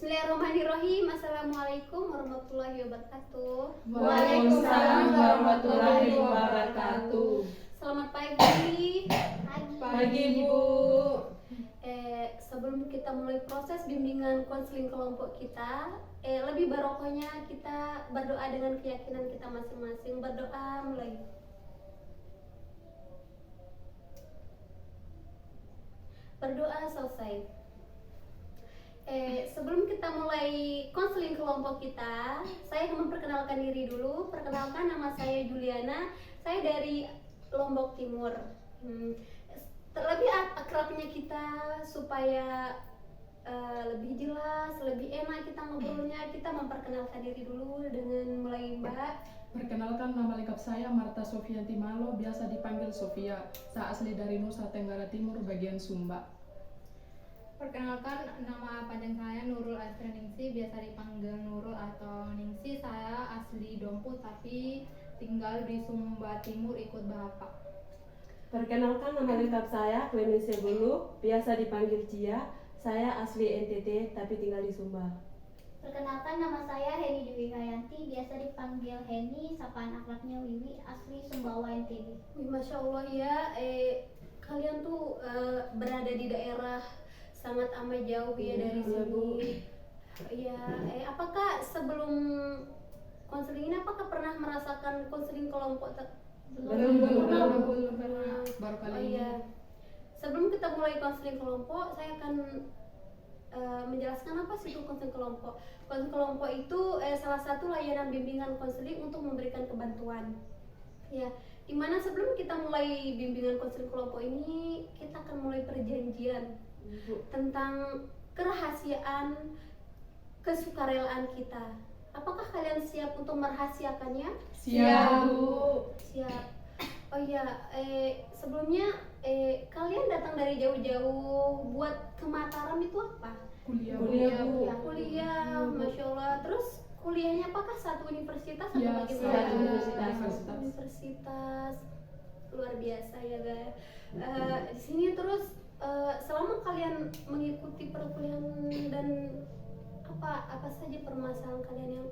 Bismillahirrahmanirrahim. Assalamualaikum warahmatullahi wabarakatuh. Waalaikumsalam warahmatullahi wabarakatuh. Selamat pagi. Pagi Bu. Sebelum kita mulai proses bimbingan konseling kelompok kita, lebih barokahnya kita berdoa dengan keyakinan kita masing-masing. Berdoa mulai. Berdoa selesai. Sebelum kita mulai konseling kelompok kita, saya akan memperkenalkan diri dulu. Perkenalkan, nama saya Juliana. Saya dari Lombok Timur. Terlebih akrabnya kita supaya lebih jelas, lebih enak kita ngobrolnya. Kita memperkenalkan diri dulu dengan mulai Mbak. Perkenalkan, nama lengkap saya Marta Sofianti Malo, biasa dipanggil Sofia. Saya asli dari Nusa Tenggara Timur, bagian Sumba. Perkenalkan, nama panjang saya Nurul Astra Ningsi, biasa dipanggil Nurul atau Ningsi. Saya asli Dompu tapi tinggal di Sumba Timur ikut bapak. Perkenalkan, nama lengkap saya Clemensia Bulu, biasa dipanggil Cia. Saya asli NTT tapi tinggal di Sumba. Perkenalkan, nama saya Heni Dewi Hayanti, biasa dipanggil Heni, sapaan akrabnya Wiwi, asli Sumbawa NTB. Masya Allah ya, kalian tuh berada di daerah sangat amat jauh ya dari sini. Ya, apakah sebelum konseling ini apakah pernah merasakan konseling kelompok? Belum pernah. Baru kali ini. Iya. Sebelum kita mulai konseling kelompok, saya akan menjelaskan apa sih itu konseling kelompok. Konseling kelompok itu salah satu layanan bimbingan konseling untuk memberikan kebantuan. Ya, dimana sebelum kita mulai bimbingan konseling kelompok ini, kita akan mulai perjanjian tentang kerahasiaan kesukarelaan kita. Apakah kalian siap untuk merahasiakannya? Siap Bu. Siap. Oh iya, sebelumnya kalian datang dari jauh-jauh buat ke Mataram itu apa? Kuliah. Kuliah, Masya Allah. Terus kuliahnya apakah satu universitas atau Ya, bagaimana? satu Universitas. Luar biasa ya guys. Di sini terus selama kalian mengikuti perkuliahan dan apa saja permasalahan kalian yang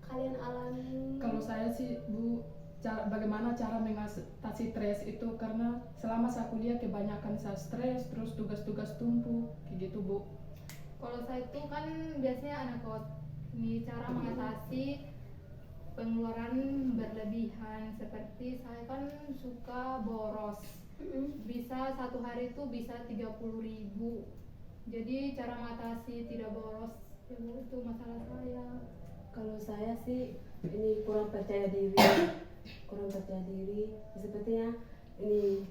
kalian alami? Kalau saya sih Bu, bagaimana cara mengatasi stres itu, karena selama saya kuliah kebanyakan saya stres, terus tugas-tugas tumpuk kayak gitu Bu. Kalau saya itu kan biasanya anak kos. Ini cara mengatasi pengeluaran berlebihan, seperti saya kan suka boros. Bisa satu hari itu bisa 30.000. Jadi cara mengatasi tidak boros itu masalah saya. Kalau saya sih ini kurang percaya diri. Sepertinya ini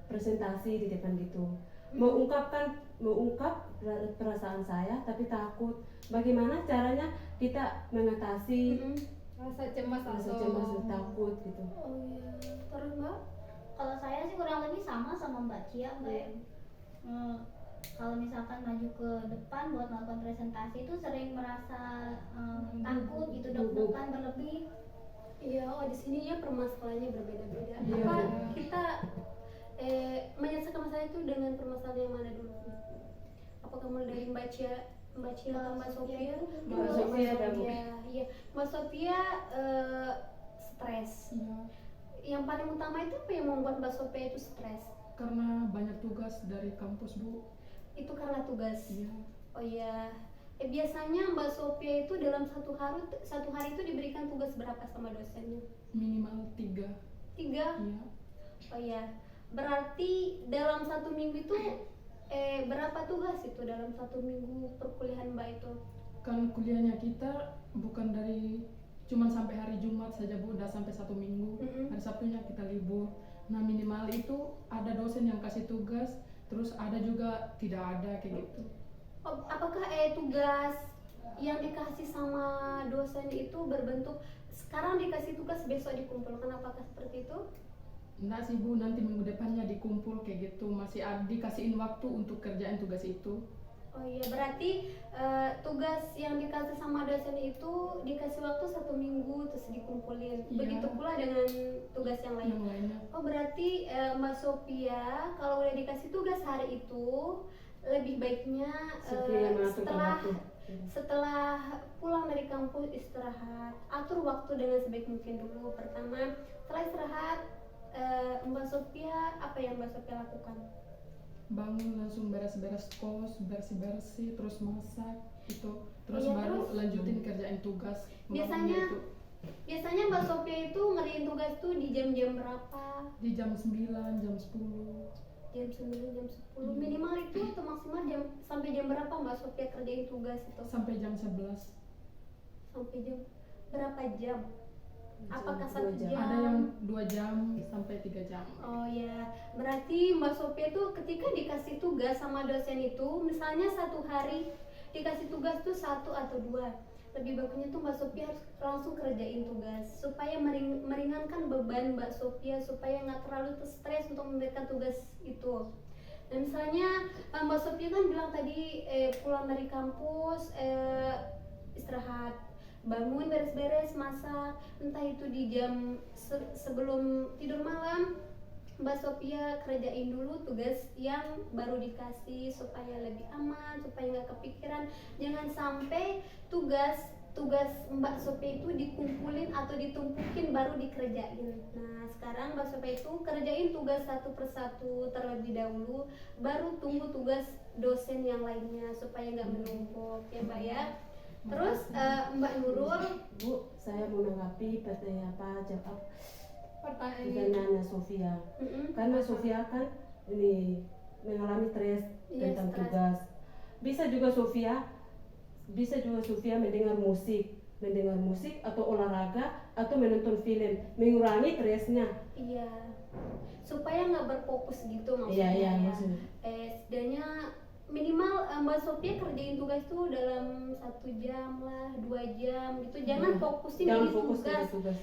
presentasi di depan gitu. Mengungkap perasaan saya tapi takut. Bagaimana caranya kita mengatasi Rasa cemas rasa atau cemas dan takut gitu. Oh iya, terus Mbak? Kalau saya sih kurang lebih sama Mbak Cia, Mbak ya. Kalau misalkan maju ke depan buat melakukan presentasi itu sering merasa takut gitu, deg-degan berlebih. Iya, di sini ya permasalahannya berbeda-beda. Iya. Apa kita menyelesaikan masalah itu dengan permasalahan yang mana dulu? Apakah mulai dari Mbak Cia atau Mbak Sofia? Mbak Sofia ada, Bu. Iya, Mbak Sofia stres. Iya. Yang paling utama itu apa yang membuat Mbak Sofia itu stres? Karena banyak tugas dari kampus Bu. Itu karena tugas. Iya. Oh iya. Biasanya Mbak Sofia itu dalam satu hari itu diberikan tugas berapa sama dosennya? Minimal 3. 3? Iya. Oh iya. Berarti dalam satu minggu itu berapa tugas itu dalam satu minggu perkuliahan Mbak itu? Kan kuliahnya kita bukan dari cuman sampai hari Jumat saja Bu, udah sampai 1 minggu. Hari Sabtunya kita libur. Nah minimal itu ada dosen yang kasih tugas, terus ada juga tidak ada kayak gitu. Oh, apakah tugas yang dikasih sama dosen itu berbentuk sekarang dikasih tugas besok dikumpulkan, apakah seperti itu? Enggak sih Bu, nanti minggu depannya dikumpul kayak gitu. Masih dikasihin waktu untuk kerjain tugas itu. Oh iya, berarti tugas yang dikasih sama dosen itu dikasih waktu 1 minggu terus dikumpulin. Iya. Begitu pula dengan tugas yang lain. Yang lainnya. Oh berarti Mbak Sofia kalau udah dikasih tugas hari itu lebih baiknya Sofia mengatur setelah waktu. setelah pulang dari kampus istirahat, atur waktu dengan sebaik mungkin dulu. Pertama, setelah istirahat, Mbak Sophia, apa yang Mbak Sophia lakukan? Bangun langsung beres-beres kos, bersih-bersih, terus masak gitu, terus Iya, baru terus? lanjutin kerjain tugas. Biasanya- malamnya itu Biasanya Mbak Sophia itu ngerjain tugas tuh di jam-jam berapa? di jam 9, jam 10. Jam 9, jam 10. Minimal itu atau maksimal sampai jam berapa Mbak Sophia kerjain tugas itu? Sampai jam 11. Sampai jam berapa jam? Apakah 2 1 jam. jam? Ada yang 2 jam sampai 3 jam. Oh ya, berarti Mbak Sophia tuh ketika dikasih tugas sama dosen itu, misalnya 1 hari dikasih tugas tuh 1 atau 2, lebih bagusnya tuh Mbak Sophia harus langsung kerjain tugas supaya meringankan beban Mbak Sophia, supaya nggak terlalu stres untuk memberikan tugas itu. Nah misalnya Mbak Sophia kan bilang tadi pulang dari kampus istirahat, bangun beres-beres masak, entah itu di jam sebelum tidur malam Mbak Sophia kerjain dulu tugas yang baru dikasih supaya lebih aman, supaya nggak kepikiran. Jangan sampai tugas Mbak Sophia itu dikumpulin atau ditumpukin baru dikerjain. Nah sekarang Mbak Sophia itu kerjain tugas satu persatu terlebih dahulu, baru tunggu tugas dosen yang lainnya supaya nggak menumpuk ya Mbak ya. Terus Mbak Nurul, Bu, saya mau menanggapi jawab Pertanyaan pertanyaannya Sofia. mm-mm. Karena Sofia kan ini mengalami stres Iya, tentang stres. tugas. Bisa juga Sofia mendengar musik atau olahraga atau menonton film, mengurangi stresnya. Iya, supaya nggak berfokus gitu Iya, maksudnya ya. maksudnya. Setidaknya minimal Mbak Sophia kerjain tugas tuh dalam 1 jam lah, 2 jam gitu. Jangan Iya. fokusin Jangan di fokus tugas. ke tugas.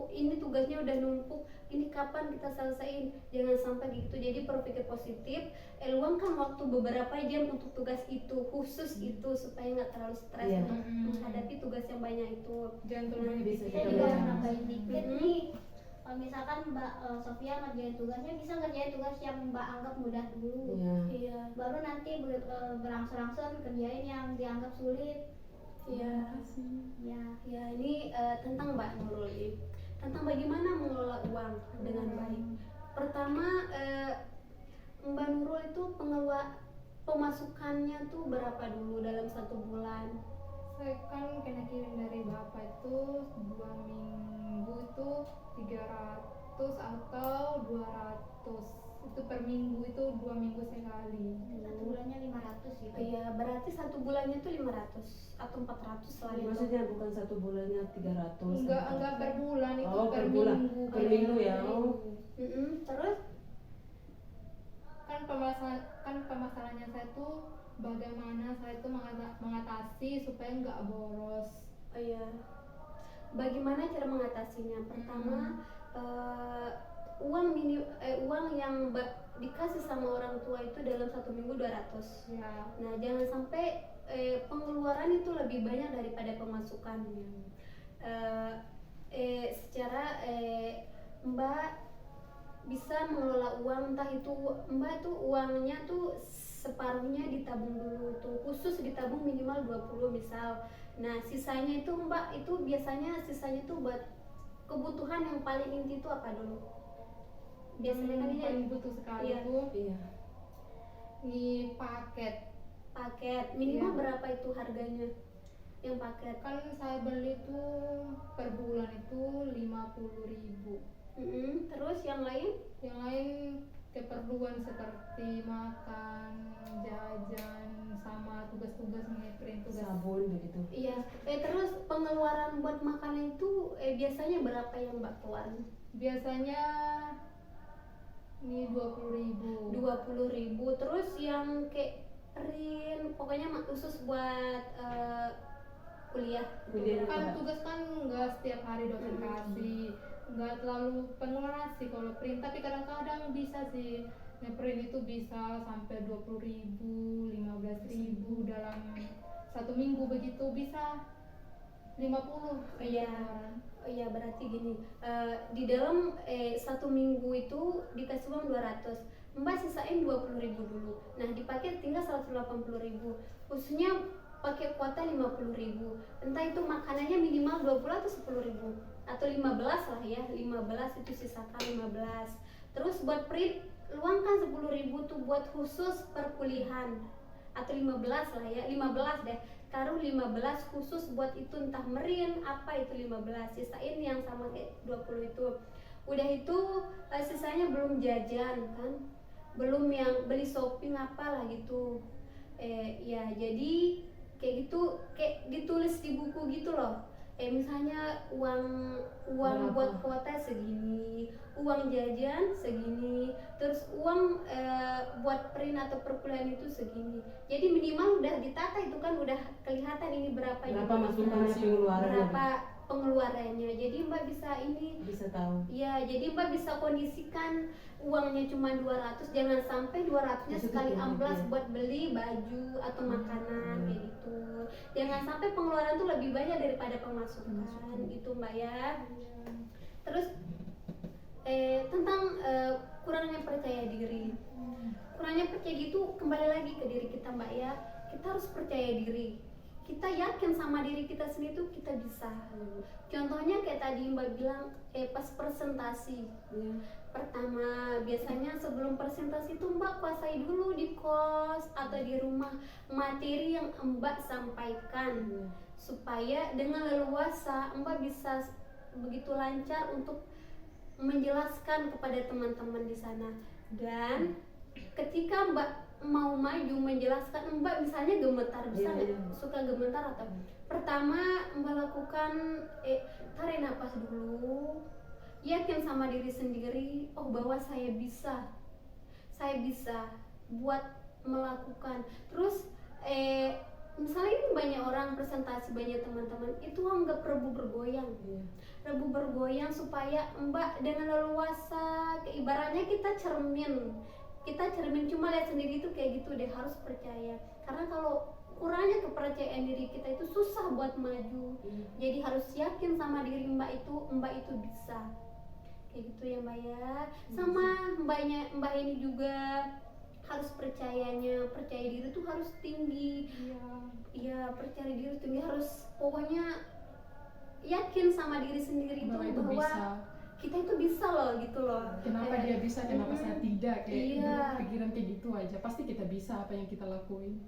Ini tugasnya udah numpuk. Ini kapan kita selesaiin? Jangan sampai gitu. Jadi berpikir positif. Luangkan waktu beberapa jam untuk tugas itu, khusus itu supaya nggak terlalu stres Iya. untuk menghadapi tugas yang banyak itu. jangan terlalu Bisa Saya kita juga baca. nambahin dikit Mhm. nih. Kalau misalkan Mbak Sophia ngerjain tugasnya, bisa ngerjain tugas yang Mbak anggap mudah dulu. Iya. Iya. Baru nanti berangsur-angsur kerjain yang dianggap sulit. Iya. Ya. Ya, ini tentang Mbak Nurul ini. Tentang bagaimana mengelola uang dengan baik. Pertama, Mbak Nurul itu pemasukannya tuh berapa dulu dalam 1 bulan? saya kan kena kirim dari bapak itu 2 minggu itu 300 atau 200 itu per minggu, itu 2 minggu sekali. 1 bulannya 500 gitu. Iya, berarti 1 bulannya tuh 500 atau 400 lah itu. Maksudnya bukan 1 bulannya 300. Enggak per bulan, itu Oh, per per bulan. minggu. Per minggu ya. Oh. Terus Kan permasalahannya saya tuh bagaimana saya tuh mengatasi supaya nggak boros. oh iya. Bagaimana cara mengatasinya? Pertama, uang yang dikasih sama orang tua itu dalam 1 minggu 200. Ya. Nah, jangan sampai pengeluaran itu lebih banyak daripada pemasukannya. Secara Mbak bisa mengelola uang, entah itu Mbak tuh uangnya tuh separuhnya ditabung dulu tuh, khusus ditabung minimal 20 misal. Nah, sisanya itu Mbak itu biasanya sisanya tuh buat kebutuhan yang paling inti itu apa dulu? Biasanya kan ini paling butuh sekali Iya. tuh Iya. ini paket. paket minimal Iya. berapa itu harganya yang paket? Kan saya beli tuh per bulan itu 50.000. Terus yang lain? Yang lain keperluan seperti makan, jajan, sama tugas-tugas ngeprint tugas. Sabun begitu. Iya. Terus pengeluaran buat makanan itu biasanya berapa yang Mbak keluarin? Biasanya ini 20.000. 20.000. Terus yang kayak pokoknya khusus buat kuliah. Kuliah. Kan tugas kan nggak setiap hari dosen kasih, nggak terlalu pengeluaran sih kalau print, tapi kadang-kadang bisa sih ngeprint itu bisa sampai 20.000, 15.000 dalam 1 minggu, begitu bisa 50. Iya. Oh iya, berarti gini, di dalam 1 minggu itu dikasih uang 200. Mbak sisain 20.000 dulu. Nah dipakai tinggal 180.000. Khususnya pakai kuota 50.000. Entah itu makanannya minimal 20 atau 10.000 atau 15 lah ya, 15 itu sisakan 15. Terus buat print luangkan 10.000 tuh buat khusus perkuliahan atau 15 lah ya, 15 deh. Taruh 15 khusus buat itu, entah merin apa itu 15. Sisain yang sama kayak 20 itu. Udah itu sisanya belum jajan kan, belum yang beli shopping apalah gitu. Ya jadi kayak gitu, kayak ditulis di buku gitu loh. Misalnya uang Berapa? buat kuota segini, uang jajan segini, terus uang buat print atau perkuliahan itu segini. Jadi minimal udah ditata itu kan, udah kelihatan ini berapa masukannya, pengeluarannya, berapa pengeluarannya. Jadi Mbak bisa ini, bisa tahu. ya jadi Mbak bisa kondisikan uangnya cuma 200, jangan sampai 200-nya Itu sekali tuh, amplas ya. buat beli baju atau makanan kayak gitu. Jangan sampai pengeluaran tuh lebih banyak daripada pemasukan gitu Mbak ya. Terus tentang kurangnya percaya diri. Kurangnya percaya diri itu kembali lagi ke diri kita Mbak ya. Kita harus percaya diri. Kita yakin sama diri kita sendiri tuh kita bisa. Contohnya kayak tadi Mbak bilang pas presentasi. Ya. Pertama, biasanya sebelum presentasi itu Mbak kuasai dulu di kos atau di rumah materi yang Mbak sampaikan, supaya dengan leluasa Mbak bisa begitu lancar untuk menjelaskan kepada teman-teman di sana. Dan ketika Mbak mau maju menjelaskan, Mbak misalnya gemetar, bisa nggak? Suka gemetar atau pertama Mbak lakukan tarik nafas dulu, yakin sama diri sendiri, oh bahwa saya bisa buat melakukan. Terus misalnya ini banyak orang presentasi, banyak teman-teman itu anggap rebu bergoyang, supaya Mbak dengan leluasa, ibaratnya kita cermin cuma lihat sendiri itu kayak gitu deh, harus percaya. Karena kalau kurangnya kepercayaan diri kita itu susah buat maju. Jadi harus yakin sama diri Mbak itu bisa. Kayak gitu ya Mbak ya. Sama Mbak ini juga harus percaya diri tuh harus tinggi. Iya, percaya diri tinggi, harus pokoknya yakin sama diri sendiri Bahwa itu itu bahwa bisa. kita itu bisa loh gitu loh. Kenapa dia bisa, kenapa saya tidak, kayak Iya. pikiran kayak gitu aja. Pasti kita bisa apa yang kita lakuin.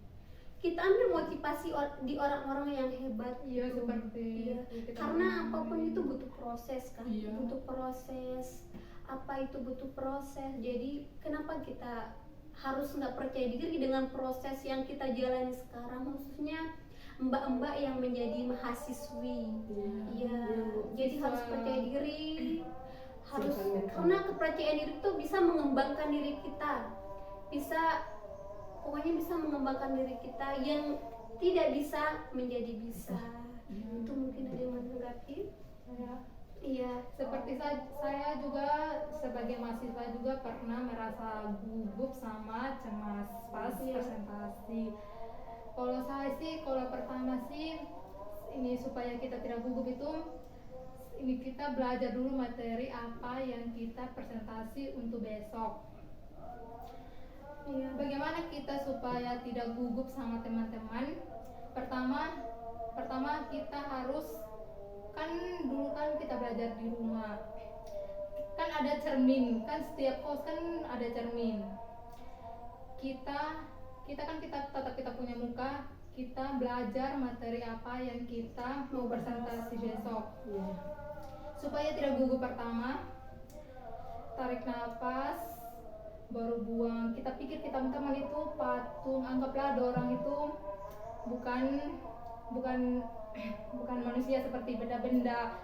Kita ambil motivasi di orang-orang yang hebat. Iya, gitu. seperti Iya. kita Karena ngomongin apapun ini. itu butuh proses kan. Iya. Butuh proses. Apa itu butuh proses. Jadi kenapa kita harus nggak percaya diri dengan proses yang kita jalani sekarang, khususnya mbak-mbak yang menjadi mahasiswi. Iya. Jadi harus percaya diri. Harus, karena kepercayaan diri itu bisa mengembangkan diri kita. Pokoknya bisa mengembangkan diri kita, yang tidak bisa menjadi bisa. Itu mungkin ada yang menanggapi. Iya. Seperti saya juga sebagai mahasiswa juga pernah merasa gugup sama cemas pas presentasi. Kalau saya sih, kalau pertama sih ini supaya kita tidak gugup itu, ini kita belajar dulu materi apa yang kita presentasi untuk besok. Bagaimana kita supaya tidak gugup sama teman-teman? Pertama kita harus, kan dulu kan kita belajar di rumah, kan ada cermin, kan setiap kos kan ada cermin. Kita tatap kita punya muka, kita belajar materi apa yang kita mau presentasi besok. Supaya tidak gugup, pertama tarik nafas baru buang. Kita pikir kita teman itu patung, anggaplah ada orang itu bukan manusia seperti benda-benda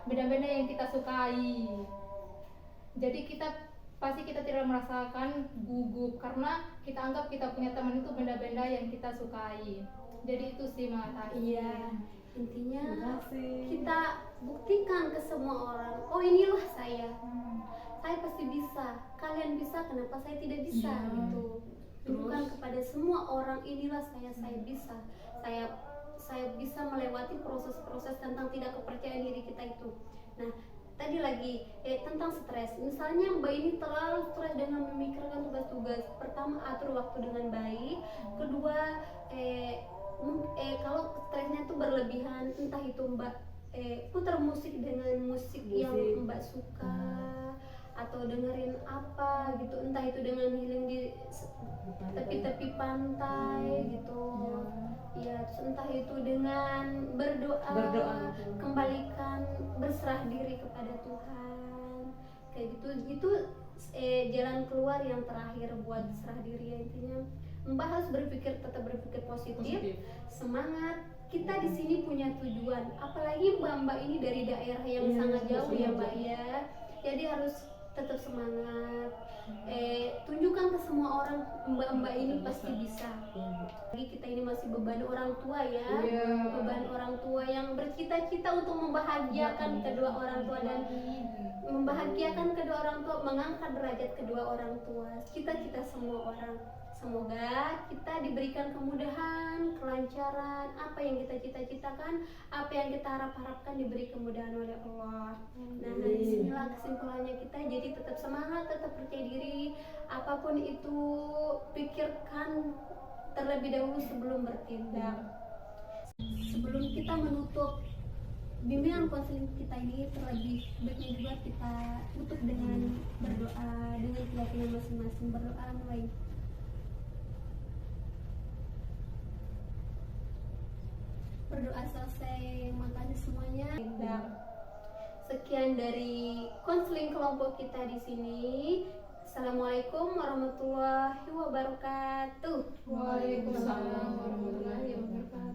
yang kita sukai. Jadi pasti kita tidak merasakan gugup karena kita anggap kita punya teman itu benda-benda yang kita sukai. Jadi itu sih makasih. Iya. Intinya Makasih. kita buktikan ke semua orang, oh inilah saya pasti bisa, kalian bisa, kenapa saya tidak bisa. Iya. Gitu. Tunjukkan kepada semua orang, inilah saya bisa, saya bisa melewati proses-proses tentang tidak kepercayaan diri kita itu. Nah tadi lagi tentang stres. Misalnya Mbak ini terlalu stres dengan memikirkan tugas-tugas. Pertama, atur waktu dengan baik. Kedua, kalau stresnya itu berlebihan, entah itu Mbak putar musik dengan musik yang Mbak suka, atau dengerin apa gitu, entah itu dengan healing di tepi-tepi pantai gitu ya, terus entah itu dengan berdoa, kembalikan, berserah diri kepada Tuhan kayak gitu. Itu jalan keluar yang terakhir buat serah diri ya. Intinya Mbak harus tetap berpikir positif. Semangat, kita di sini punya tujuan, apalagi mbak-mbak ini dari daerah yang sangat jauh ya Mbak ya, jadi harus tetap semangat. Tunjukkan ke semua orang mbak-mbak ini pasti bisa. Jadi kita ini masih beban orang tua ya, beban orang tua yang bercita-cita untuk membahagiakan kedua orang tua dan membahagiakan kedua orang tua, mengangkat derajat kedua orang tua. Kita semua orang. Semoga kita diberikan kemudahan, kelancaran, apa yang kita cita-citakan, apa yang kita harapkan diberi kemudahan oleh Allah. Nah, disinilah kesimpulannya kita. Jadi tetap semangat, tetap percaya diri, apapun itu pikirkan terlebih dahulu sebelum bertindak. Sebelum kita menutup bimbingan konseling kita ini, terlebih baiknya juga kita tutup dengan berdoa, dengan keyakinan masing-masing. Berdoa mulai. Berdoa selesai, makasih semuanya. Sekian dari konseling kelompok kita di sini. Assalamualaikum warahmatullahi wabarakatuh. Waalaikumsalam warahmatullahi wabarakatuh.